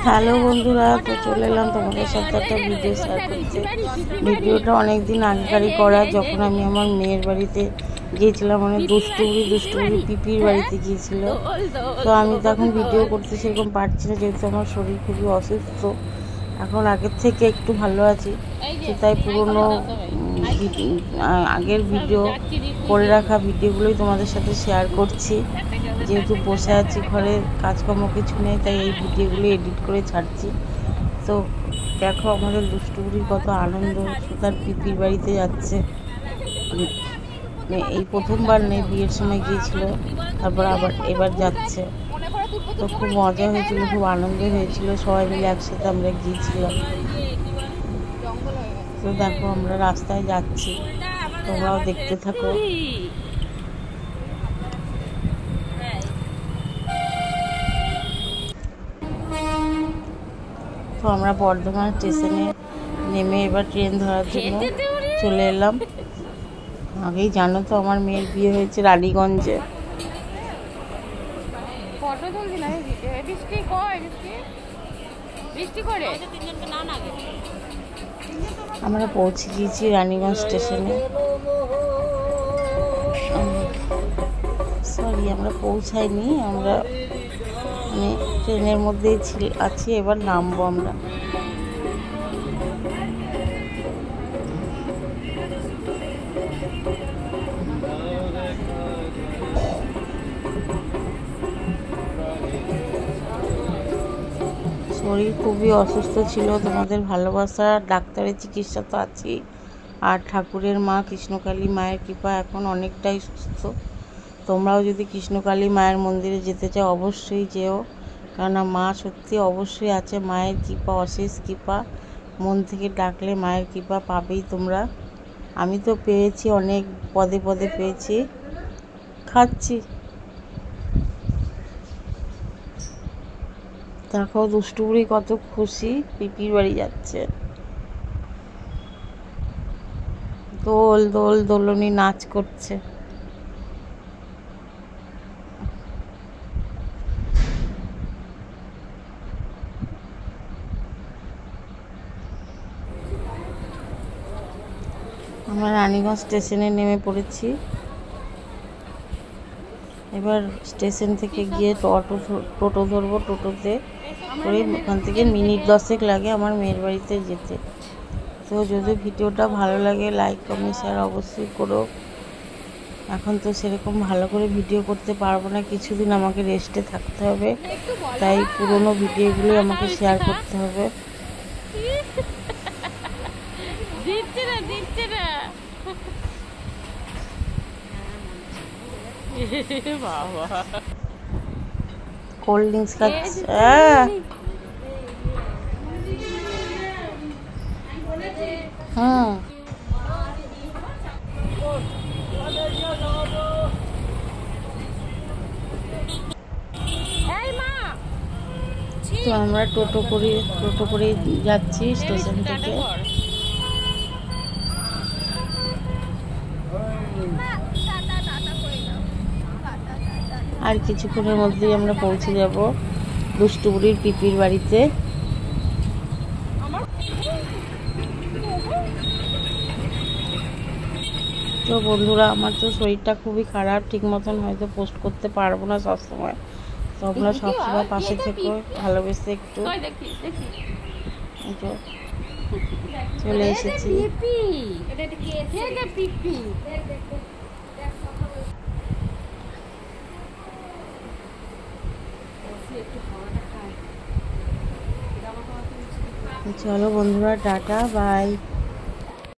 Hello বন্ধুরা, তো চলে এলাম তোমাদের সাথে একটা ভিডিও শেয়ার করতে। ভিডিওটা অনেক দিন আগেকারই করা, যখন আমি আমার মেয়ের বাড়িতে গিয়েছিলাম, মানে দুষ্টুবুড়ি পিপির বাড়িতে গিয়েছিল। তো আমি তখন ভিডিও করতে সেরকম পারছি না, যেহেতু আমার শরীর খুবই অসুস্থ। এখন আগের থেকে একটু ভালো আছি, তাই পুরনো আগের ভিডিও করে রাখা ভিডিওগুলোই তোমাদের সাথে শেয়ার করছি। যেহেতু বসে আছি ঘরে, কাজকর্ম কিছু নেই, তাই এই ভিডিওগুলো এডিট করে ছাড়ছি। তো দেখো আমাদের দুষ্টুবুড়ির কত আনন্দ, তার পিপির বাড়িতে যাচ্ছে। এই প্রথমবার নেই, বিয়ের সময় গিয়েছিল, তারপর আবার এবার যাচ্ছে। তো খুব মজা হয়েছিল, খুব আনন্দ হয়েছিল, সবাই মিলে একসাথে আমরা গিয়েছিলাম। তো দেখো আমরা রাস্তায় যাচ্ছি, তোমরাও দেখতে থাকো। তো আমরা বর্ধমান স্টেশনে নেমে এবার ট্রেন ধরার জন্য চলে এলাম। আগেই জানো তো আমার মেয়ের বিয়ে হয়েছে রানীগঞ্জে। আমরা পৌঁছে গিয়েছি রানীগঞ্জ স্টেশনে। সরি, আমরা পৌঁছাইনি, আমরা মানে ট্রেনের মধ্যেই আছি, এবার নামবো আমরা। শরীর খুবই অসুস্থ ছিল, তোমাদের ভালোবাসা, ডাক্তারের চিকিৎসা তো আছেই, আর ঠাকুরের মা কৃষ্ণকালী মায়ের কৃপা এখন অনেকটাই সুস্থ। তোমরাও যদি কৃষ্ণকালী মায়ের মন্দিরে যেতে চাও অবশ্যই যেও, কেননা মা সত্যি অবশ্যই আছে। মায়ের কৃপা, অশেষ কৃপা, মন থেকে ডাকলে মায়ের কৃপা পাবেই তোমরা। আমি তো পেয়েছি, অনেক পদে পদে পেয়েছি। খাচ্ছি, দেখো দুষ্টুবুড়ি কত খুশি, পিপির বাড়ি যাচ্ছে। দোল দোল দোলনি নাচ করছে। আমরা রানীগঞ্জ স্টেশনে নেমে পড়েছি। এবার স্টেশন থেকে গিয়ে টোটো ধরবো, টোটোতে করে ওখান থেকে মিনিট 10 লাগে আমার মেয়ের বাড়িতে যেতে। তো যদি ভিডিওটা ভালো লাগে লাইক কমেন্ট শেয়ার অবশ্যই করো। এখন তো সেরকম ভালো করে ভিডিও করতে পারবো না, কিছুদিন আমাকে রেস্টে থাকতে হবে, তাই পুরোনো ভিডিওগুলো আমাকে শেয়ার করতে হবে। কোল্ড ড্রিঙ্কস খাচ্ছে। তো আমরা টোটো করে যাচ্ছি স্টেশন থেকে। আর কিছুক্ষণের মধ্যেই আমরা পৌঁছে যাব দুষ্টুবুড়ির পিপির বাড়িতে। তো বন্ধুরা, আমার তো শরীরটা খুবই খারাপ, ঠিক মতন হয়তো পোস্ট করতে পারবো না সবসময়। তোমরা সবসময় পাশে থেকো, ভালোবেসে একটু। চলে এসেছি। চলো বন্ধুরা, টাটা বাই।